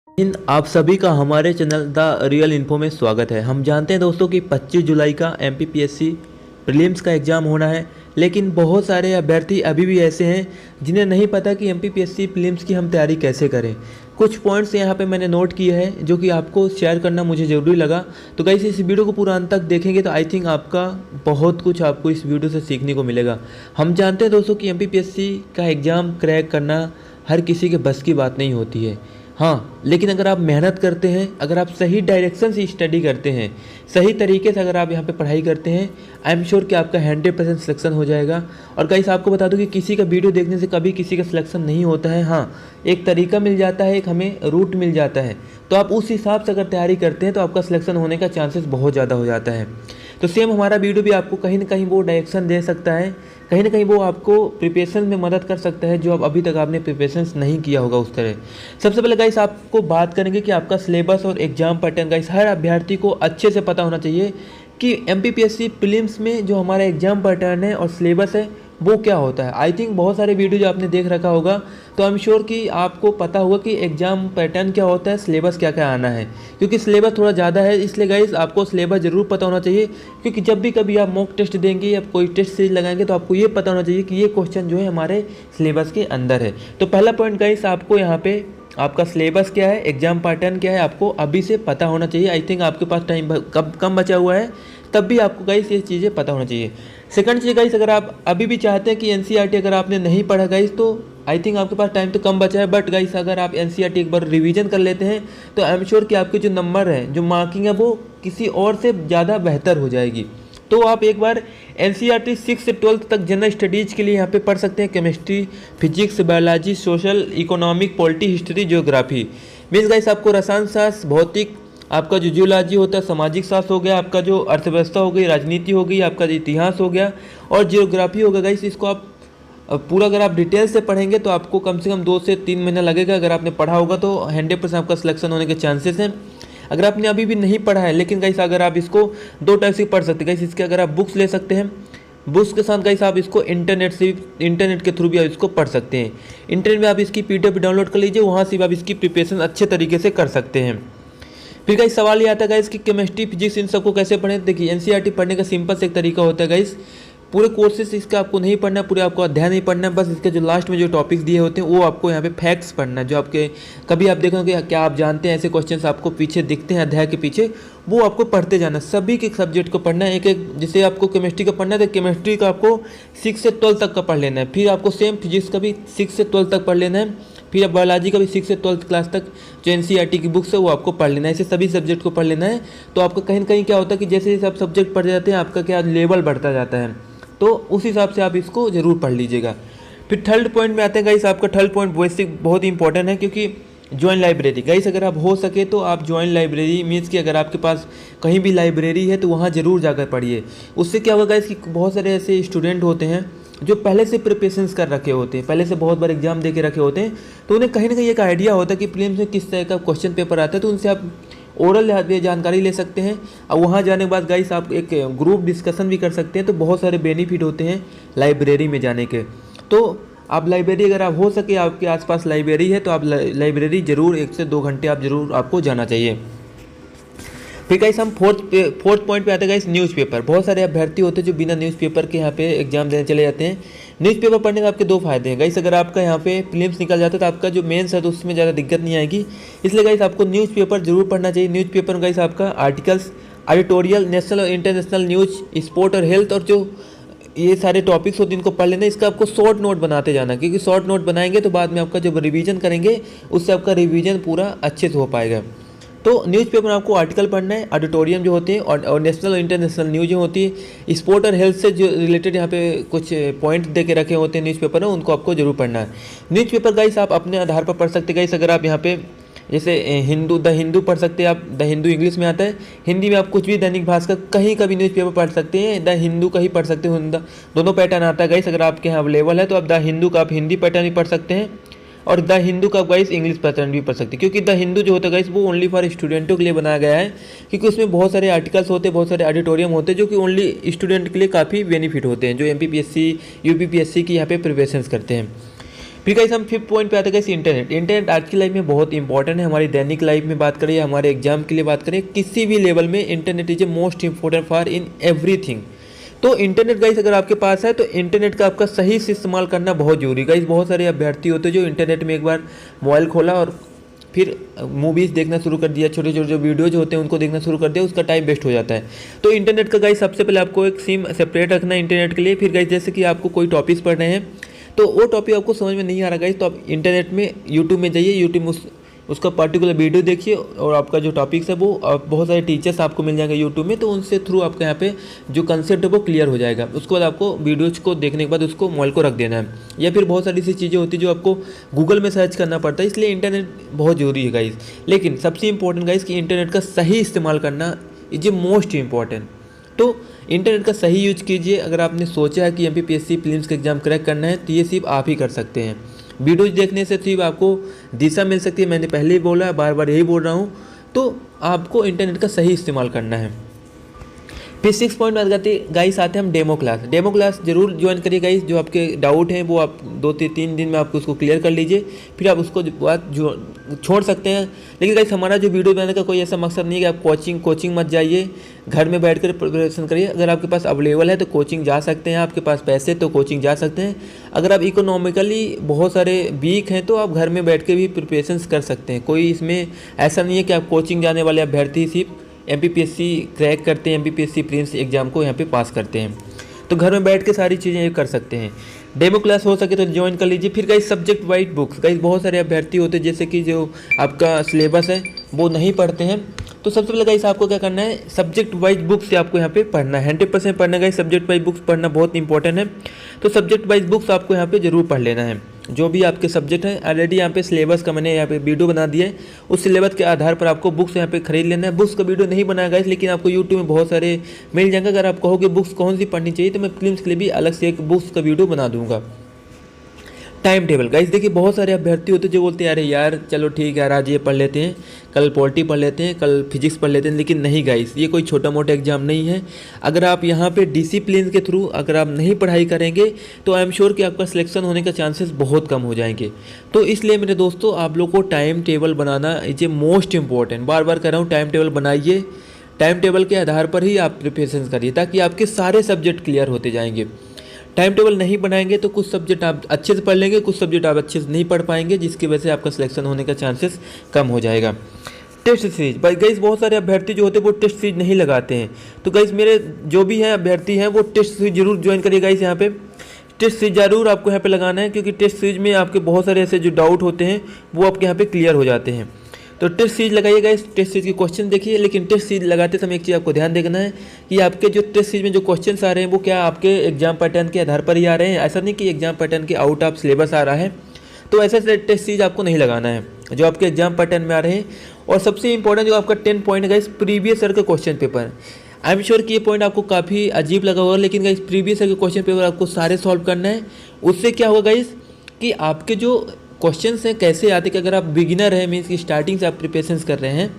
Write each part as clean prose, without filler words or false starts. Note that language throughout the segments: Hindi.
आप सभी का हमारे चैनल द रियल इन्फो में स्वागत है। हम जानते हैं दोस्तों कि 25 जुलाई का एमपीपीएससी प्रीलिम्स का एग्ज़ाम होना है, लेकिन बहुत सारे अभ्यर्थी अभी भी ऐसे हैं जिन्हें नहीं पता कि एमपीपीएससी प्रीलिम्स की हम तैयारी कैसे करें। कुछ पॉइंट्स यहाँ पे मैंने नोट किए हैं जो कि आपको शेयर करना मुझे ज़रूरी लगा। तो गाइस इस वीडियो को पूरा अंत तक देखेंगे तो आई थिंक आपका बहुत कुछ आपको इस वीडियो से सीखने को मिलेगा। हम जानते हैं दोस्तों कि एमपीपीएससी का एग्ज़ाम क्रैक करना हर किसी के बस की बात नहीं होती है। हाँ, लेकिन अगर आप मेहनत करते हैं, अगर आप सही डायरेक्शन से स्टडी करते हैं, सही तरीके से अगर आप यहाँ पे पढ़ाई करते हैं, आई एम श्योर कि आपका 100% सिलेक्शन हो जाएगा। और गाइस आपको बता दूं कि किसी का वीडियो देखने से कभी किसी का सिलेक्शन नहीं होता है। हाँ, एक तरीका मिल जाता है, एक हमें रूट मिल जाता है, तो आप उस हिसाब से अगर तैयारी करते हैं तो आपका सिलेक्शन होने का चांसेस बहुत ज़्यादा हो जाता है। तो सेम हमारा वीडियो भी आपको कहीं ना कहीं वो डायरेक्शन दे सकता है, कहीं ना कहीं वो आपको प्रिपरेशन में मदद कर सकता है जो अब अभी तक आपने प्रिपरेशन नहीं किया होगा उस तरह। सबसे पहले गाइस आपको बात करेंगे कि आपका सिलेबस और एग्जाम पैटर्न गाइस हर अभ्यर्थी को अच्छे से पता होना चाहिए कि एमपीपीएससी प्रीलिम्स में जो हमारा एग्जाम पैटर्न है और सिलेबस है वो क्या होता है। आई थिंक बहुत सारे वीडियो जो आपने देख रखा होगा तो आई एम श्योर कि आपको पता होगा कि एग्जाम पैटर्न क्या होता है, सिलेबस क्या क्या आना है। क्योंकि सिलेबस थोड़ा ज़्यादा है, इसलिए गाइस आपको सिलेबस ज़रूर पता होना चाहिए। क्योंकि जब भी कभी आप मॉक टेस्ट देंगे या कोई टेस्ट सीरीज लगाएंगे तो आपको ये पता होना चाहिए कि ये क्वेश्चन जो है हमारे सिलेबस के अंदर है। तो पहला पॉइंट गाइस आपको यहाँ पे आपका सिलेबस क्या है, एग्जाम पैटर्न क्या है, आपको अभी से पता होना चाहिए। आई थिंक आपके पास टाइम कम बचा हुआ है, तब भी आपको गाइस ये चीज़ें पता होना चाहिए। सेकंड चीज़ गाइस, अगर आप अभी भी चाहते हैं कि एनसीईआरटी अगर आपने नहीं पढ़ा गाइस तो आई थिंक आपके पास टाइम तो कम बचा है, बट गाइस अगर आप एनसीईआरटी एक बार रिवीजन कर लेते हैं तो आई एम श्योर कि आपके जो नंबर है, जो मार्किंग है, वो किसी और से ज़्यादा बेहतर हो जाएगी। तो आप एक बार एनसीईआरटी 6 से 12 तक जनरल स्टडीज़ के लिए यहाँ पे पढ़ सकते हैं। Chemistry, physics, biology, social, economic, polity, history, geography. Means guys आपको रसायन शास्त्र, भौतिक, आपका जो जियोलॉजी होता है, सामाजिक शास्त्र हो गया, आपका जो अर्थव्यवस्था हो गई, राजनीति हो गई, आपका इतिहास हो गया और जियोग्राफी होगा गाइस। इसको आप पूरा अगर आप डिटेल से पढ़ेंगे तो आपको कम से कम 2 से 3 महीना लगेगा। अगर आपने पढ़ा होगा तो 100% आपका सिलेक्शन होने के चांसेस हैं। अगर आपने अभी भी नहीं पढ़ा है, लेकिन गाइस अगर आप इसको 2 टाइप से पढ़ सकते हैं गाइस। इसके अगर आप बुक्स ले सकते हैं, बुक्स के साथ गाइस आप इसको इंटरनेट के थ्रू भी आप इसको पढ़ सकते हैं। इंटरनेट में आप इसकी पीडीएफ डाउनलोड कर लीजिए, वहाँ से भी आप इसकी प्रिपरेशन अच्छे तरीके से कर सकते हैं। फिर गाइस सवाल ये आता है गाइस कि केमिस्ट्री, फिजिक्स इन सबको कैसे पढ़ें। देखिए एनसीईआरटी पढ़ने का सिंपल से एक तरीका होता है गाइस, पूरे कोर्सेस इसका आपको नहीं पढ़ना है, पूरे आपको अध्याय नहीं पढ़ना है, बस इसके जो लास्ट में जो टॉपिक्स दिए होते हैं वो आपको यहाँ पे फैक्ट्स पढ़ना है। जो आपके कभी आप देखोगे क्या आप जानते हैं ऐसे क्वेश्चंस आपको पीछे दिखते हैं अध्याय के पीछे, वो आपको पढ़ते जाना है। सभी के सब्जेक्ट को पढ़ना है, एक एक। जैसे आपको केमिस्ट्री का पढ़ना है तो केमिस्ट्री का आपको 6 से 12 तक का पढ़ लेना है। फिर आपको सेम फिजिक्स का भी 6 से 12 तक पढ़ लेना है। फिर बायोलॉजी का भी 6 से 12 क्लास तक जो एनसीईआरटी की बुक्स है वो आपको पढ़ लेना है। ऐसे सभी सब्जेक्ट को पढ़ लेना है। तो आपका कहीं ना कहीं क्या होता है कि जैसे जैसे आप सब्जेक्ट पढ़ जाते हैं आपका क्या लेवल बढ़ता जाता है, तो उस हिसाब से आप इसको ज़रूर पढ़ लीजिएगा। फिर थर्ड पॉइंट में आते हैं गाइस, आपका थर्ड पॉइंट बेसिक बहुत ही इंपॉर्टेंट है, क्योंकि जॉइन लाइब्रेरी गाइस अगर आप हो सके तो आप जॉइन लाइब्रेरी मीन्स कि अगर आपके पास कहीं भी लाइब्रेरी है तो वहाँ ज़रूर जाकर पढ़िए। उससे क्या होगा गाइस कि बहुत सारे ऐसे स्टूडेंट होते हैं जो पहले से प्रिपरेशंस कर रखे होते हैं, पहले से बहुत बार एग्जाम दे के रखे होते हैं, तो उन्हें कहीं ना कहीं एक आइडिया होता है कि प्रीलिम्स में किस तरह का क्वेश्चन पेपर आता है। तो उनसे आप ओरल जानकारी ले सकते हैं और वहाँ जाने के बाद गाइस आप एक ग्रुप डिस्कशन भी कर सकते हैं। तो बहुत सारे बेनिफिट होते हैं लाइब्रेरी में जाने के। तो आप लाइब्रेरी अगर आप हो सके आपके आसपास लाइब्रेरी है तो आप लाइब्रेरी ज़रूर 1 से 2 घंटे आप ज़रूर आपको जाना चाहिए। फिर गाइस हम फोर्थ पॉइंट पे आते हैं गाइस, न्यूज़पेपर। बहुत सारे अभ्यर्थी होते हैं जो बिना न्यूज़पेपर के यहाँ पे एग्जाम देने चले जाते हैं। न्यूज़पेपर पढ़ने के आपके 2 फायदे हैं गाइस। अगर आपका यहाँ पे प्रीलिम्स निकल जाता है तो आपका जो मेंस है तो उसमें ज़्यादा दिक्कत नहीं आएगी। इसलिए गाइस आपको न्यूज़पेपर जरूर पढ़ना चाहिए। न्यूज़पेपर गाइस आपका आर्टिकल्स, एडिटोरियल, नेशनल और इंटरनेशनल न्यूज़, स्पोर्ट और हेल्थ और जो ये सारे टॉपिक्स होते हैं इनको पढ़ लेना। इसका आपको शॉर्ट नोट बनाते जाना, क्योंकि शॉर्ट नोट बनाएंगे तो बाद में आपका जब रिवीजन करेंगे उससे आपका रिवीजन पूरा अच्छे से हो पाएगा। तो न्यूज़पेपर में आपको आर्टिकल पढ़ना है, ऑडिटोरियम जो होते हैं और नेशनल और इंटरनेशनल न्यूज़ जो होती है, स्पोर्ट और हेल्थ से जो रिलेटेड यहाँ पे कुछ पॉइंट दे के रखे होते हैं न्यूज़पेपर में, उनको आपको जरूर पढ़ना है। न्यूज़पेपर गाइस आप अपने आधार पर पढ़ सकते हैं गाइस। अगर आप यहाँ पे जैसे द हिंदू पढ़ सकते हैं आप, द हिंदू इंग्लिश में आता है, हिंदी में आप कुछ भी दैनिक भास्कर कहीं का भी न्यूज़पेपर पढ़ सकते हैं, द हिंदू का ही पढ़ सकते हैं। दोनों पैटर्न आता है गाइस। अगर आपके यहाँ अवेलेबल है तो आप द हिंदू का आप हिंदी पैटर्न भी पढ़ सकते हैं और द हिंदू का गाइस इंग्लिश पैटर्न भी पढ़ सकते हैं। क्योंकि द हिंदू जो होता है गाइस वो ओनली फॉर स्टूडेंटों के लिए बनाया गया है, क्योंकि उसमें बहुत सारे आर्टिकल्स होते हैं, बहुत सारे ऑडिटोरियम होते हैं जो कि ओनली स्टूडेंट के लिए काफ़ी बेनिफिट होते हैं जो एमपीपीएससी यूपीपीएससी की यहाँ पे प्रिपरेशंस करते हैं। फिर गाइस हम 5th पॉइंट पे आते हैं गाइस इंटरनेट। इंटरनेट आज की लाइफ में बहुत इंपॉर्टेंट है, हमारी दैनिक लाइफ में बात करें, हमारे एग्जाम के लिए बात करें, किसी भी लेवल में internet is a most important for in everything. तो इंटरनेट गाइस अगर आपके पास है तो इंटरनेट का आपका सही से इस्तेमाल करना बहुत जरूरी है। गाइस बहुत सारे अभ्यर्थी होते हैं जो इंटरनेट में एक बार मोबाइल खोला और फिर मूवीज़ देखना शुरू कर दिया, छोटे छोटे जो वीडियोज होते हैं उनको देखना शुरू कर दिया, उसका टाइम वेस्ट हो जाता है। तो इंटरनेट का गाइस सबसे पहले आपको एक सिम सेपरेट रखना है इंटरनेट के लिए। फिर गाइस जैसे कि आपको कोई टॉपिक्स पढ़ रहे हैं तो वो टॉपिक आपको समझ में नहीं आ रहा गाइस, तो आप इंटरनेट में यूट्यूब में जाइए, यूट्यूब में उसका पर्टिकुलर वीडियो देखिए और आपका जो टॉपिक्स है वो बहुत सारे टीचर्स आपको मिल जाएंगे यूट्यूब में, तो उनसे थ्रू आपके यहाँ पे जो कंसेप्ट है वो क्लियर हो जाएगा। उसके बाद आपको वीडियोज को देखने के बाद उसको मोबाइल को रख देना है, या फिर बहुत सारी ऐसी चीज़ें होती है जो आपको गूगल में सर्च करना पड़ता है, इसलिए इंटरनेट बहुत ज़रूरी है गाइस। लेकिन सबसे इंपॉर्टेंट गाइस कि इंटरनेट का सही इस्तेमाल करना इज ए मोस्ट इंपॉर्टेंट। तो इंटरनेट का सही यूज कीजिए। अगर आपने सोचा है कि MPPSC प्रीलिम्स का एग्जाम क्रैक करना है तो ये सिर्फ आप ही कर सकते हैं। वीडियोज देखने से सिर्फ आपको दिशा मिल सकती है, मैंने पहले ही बोला, बार बार यही बोल रहा हूँ। तो आपको इंटरनेट का सही इस्तेमाल करना है। फिर 6 पॉइंट बात करते गाइस आते हैं हम डेमो क्लास। डेमो क्लास जरूर ज्वाइन करिए गाइस, जो आपके डाउट हैं वो आप 2-3 दिन में आप उसको क्लियर कर लीजिए, फिर आप उसको बात जो छोड़ सकते हैं। लेकिन गाइस हमारा जो वीडियो बनाने का कोई ऐसा मकसद नहीं है कि आप कोचिंग मत जाइए, घर में बैठकर प्रिपरेशन करिए। अगर आपके पास अवेलेबल है तो कोचिंग जा सकते हैं, आपके पास पैसे तो कोचिंग जा सकते हैं। अगर आप इकोनॉमिकली बहुत सारे वीक हैं तो आप घर में बैठ के भी प्रिपरेशन कर सकते हैं। कोई इसमें ऐसा नहीं है कि आप कोचिंग जाने वाले अभ्यर्थी सिर्फ MPPSC क्रैक करते हैं, MPPSC प्रीलिम्स एग्जाम को यहाँ पे पास करते हैं, तो घर में बैठ के सारी चीज़ें ये कर सकते हैं। डेमो क्लास हो सके तो ज्वाइन कर लीजिए। फिर guys subject wise books, guys बहुत सारे अभ्यर्थी होते हैं जैसे कि जो आपका सिलेबस है वो नहीं पढ़ते हैं, तो सबसे पहले गाइस आपको क्या करना है, सब्जेक्ट वाइज बुक्स से आपको यहाँ पे पढ़ना है, 100% पढ़ना है गाइस। सब्जेक्ट वाइज बुक्स पढ़ना बहुत इंपॉर्टेंट है, तो सब्जेक्ट वाइज बुक्स आपको यहाँ पे जरूर पढ़ लेना है। जो भी आपके सब्जेक्ट हैं, ऑलरेडी यहाँ पे सिलेबस का मैंने यहाँ पे वीडियो बना दिया है, उस सिलेबस के आधार पर आपको बुक्स यहाँ पे खरीद लेना है। बुक्स का वीडियो नहीं बनाया गाइस, लेकिन आपको यूट्यूब में बहुत सारे मिल जाएंगे। अगर आप कहोगे बुक्स कौन सी पढ़नी चाहिए तो मैं प्रीलिम्स के लिए भी अलग से एक बुक्स का वीडियो बना दूंगा। टाइम टेबल गाइस देखिए बहुत सारे अभ्यर्थी होते हैं जो बोलते हैं अरे यार चलो ठीक है आज ये पढ़ लेते हैं, कल पॉलिटी पढ़ लेते हैं, कल फिजिक्स पढ़ लेते हैं, लेकिन नहीं गाइस, ये कोई छोटा मोटा एग्जाम नहीं है। अगर आप यहाँ पे डिसिप्लिन के थ्रू अगर आप नहीं पढ़ाई करेंगे तो आई एम श्योर कि आपका सिलेक्शन होने का चांसेस बहुत कम हो जाएंगे। तो इसलिए मेरे दोस्तों आप लोग को टाइम टेबल बनाना इज ए मोस्ट इंपॉर्टेंट। बार बार कह रहा हूँ टाइम टेबल बनाइए, टाइम टेबल के आधार पर ही आप प्रिपरेशन करिए ताकि आपके सारे सब्जेक्ट क्लियर होते जाएंगे। टाइम टेबल नहीं बनाएंगे तो कुछ सब्जेक्ट आप अच्छे से पढ़ लेंगे, कुछ सब्जेक्ट आप अच्छे से नहीं पढ़ पाएंगे, जिसकी वजह से आपका सिलेक्शन होने का चांसेस कम हो जाएगा। टेस्ट सीरीज भाई गाइस बहुत सारे अभ्यर्थी जो होते हैं वो टेस्ट सीरीज नहीं लगाते हैं, तो गाइस मेरे जो भी हैं अभ्यर्थी हैं वो टेस्ट सीरीज जरूर ज्वाइन करिए गाइस। यहाँ पे टेस्ट सीरीज जरूर आपको यहाँ पे लगाना है, क्योंकि टेस्ट सीरीज में आपके बहुत सारे ऐसे जो डाउट होते हैं वो आपके यहाँ पे क्लियर हो जाते हैं। तो टेस्ट सीरीज लगाइएगा, इस टेस्ट सीरीज के क्वेश्चन देखिए। लेकिन टेस्ट सीरीज लगाते समय एक चीज़ आपको ध्यान देना है कि आपके जो टेस्ट सीरीज में जो क्वेश्चंस आ रहे हैं वो क्या आपके एग्जाम पैटर्न के आधार पर ही आ रहे हैं। ऐसा नहीं कि एग्जाम पैटर्न के आउट ऑफ सिलेबस आ रहा है, तो ऐसे टेस्ट सीरीज आपको नहीं लगाना है जो आपके एग्जाम पैटर्न में आ रहे हैं। और सबसे इंपॉर्टेंट जो आपका 10 पॉइंट है इस प्रीवियस ईयर का question paper, I am sure कि ये पॉइंट आपको काफ़ी अजीब लगा होगा, लेकिन गाइस प्रीवियस ईयर के क्वेश्चन पेपर आपको सारे सॉल्व करना है। उससे क्या होगा गाइस कि आपके जो क्वेश्चंस हैं कैसे आते, कि अगर आप बिगिनर हैं मीन्स की स्टार्टिंग से आप प्रिपरेशन कर रहे हैं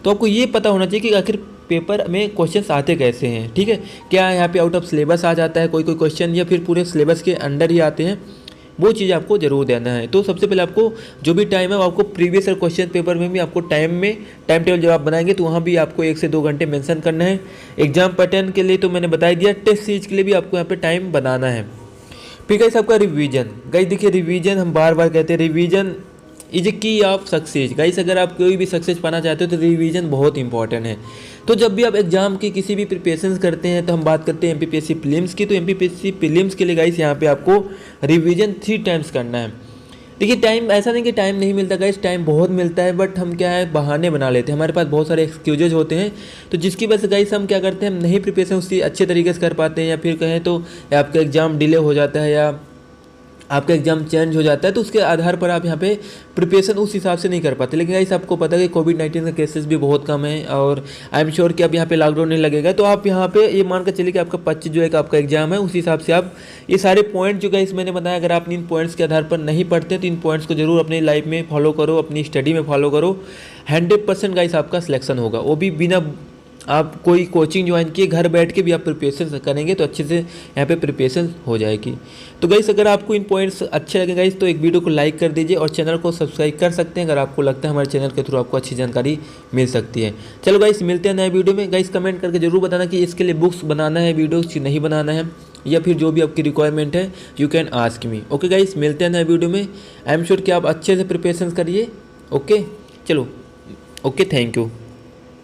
तो आपको ये पता होना चाहिए कि आखिर पेपर में क्वेश्चंस आते कैसे हैं। ठीक है, क्या यहाँ पे आउट ऑफ सिलेबस आ जाता है कोई क्वेश्चन, या फिर पूरे सिलेबस के अंडर ही आते हैं, वो चीज़ आपको जरूर देना है। तो सबसे पहले आपको जो भी टाइम है वो आपको प्रीवियस ईयर क्वेश्चन पेपर में भी आपको टाइम टेबल जब आप बनाएंगे तो वहाँ भी आपको 1 से 2 घंटे मेंशन करना है। एग्जाम पैटर्न के लिए तो मैंने बता दिया, टेस्ट सीरीज के लिए भी आपको यहाँ पे टाइम बनाना है। फिर गाइस आपका रिवीजन, गाइस देखिए रिवीजन हम बार बार कहते हैं रिवीजन इज ए की ऑफ सक्सेस। गाइस अगर आप कोई भी सक्सेस पाना चाहते हो तो रिवीजन बहुत इंपॉर्टेंट है। तो जब भी आप एग्जाम की किसी भी प्रिपरेशन करते हैं तो हम बात करते हैं MPPSC प्रीलिम्स की, तो MPPSC प्रीलिम्स के लिए गाइस यहाँ पे आपको रिवीजन 3 टाइम्स करना है। देखिए टाइम ऐसा नहीं कि टाइम नहीं मिलता गाइस, टाइम बहुत मिलता है, बट हम क्या है बहाने बना लेते हैं, हमारे पास बहुत सारे एक्सक्यूजेज होते हैं, तो जिसकी वजह से गाइस हम क्या करते हैं, हम नहीं प्रिपरेशन उसकी अच्छे तरीके से कर पाते हैं, या फिर कहें तो आपका एग्ज़ाम डिले हो जाता है या आपका एग्जाम चेंज हो जाता है, तो उसके आधार पर आप यहाँ पे प्रिपरेशन उस हिसाब से नहीं कर पाते। लेकिन गाइस आपको पता है कि कोविड-19 के केसेस भी बहुत कम है और आई एम श्योर कि अब यहाँ पे लॉकडाउन नहीं लगेगा, तो आप यहाँ पे ये मान कर चलिए कि आपका 25 जो है आपका एग्जाम है, उस हिसाब से आप ये सारे पॉइंट जो गाइस मैंने बताया, अगर आप इन पॉइंट्स के आधार पर नहीं पढ़ते तो इन पॉइंट्स को जरूर अपनी लाइफ में फॉलो करो, अपनी स्टडी में फॉलो करो, 100% गाइस आपका सिलेक्शन होगा, वो भी बिना आप कोई कोचिंग ज्वाइन किए, घर बैठ के भी आप प्रिपरेशन करेंगे तो अच्छे से यहाँ पे प्रिपरेशन हो जाएगी। तो गाइस अगर आपको इन पॉइंट्स अच्छे लगे गाइस तो एक वीडियो को लाइक कर दीजिए और चैनल को सब्सक्राइब कर सकते हैं अगर आपको लगता है हमारे चैनल के थ्रू आपको अच्छी जानकारी मिल सकती है। चलो गाइस मिलते हैं नए वीडियो में। गाइस कमेंट करके जरूर बताना कि इसके लिए बुक्स बनाना है, वीडियोस नहीं बनाना है, या फिर जो भी आपकी रिक्वायरमेंट है you can ask me. Okay guys मिलते हैं नए वीडियो में। आई एम श्योर कि आप अच्छे से प्रिपरेशन करिए। ओके चलो, ओके थैंक यू।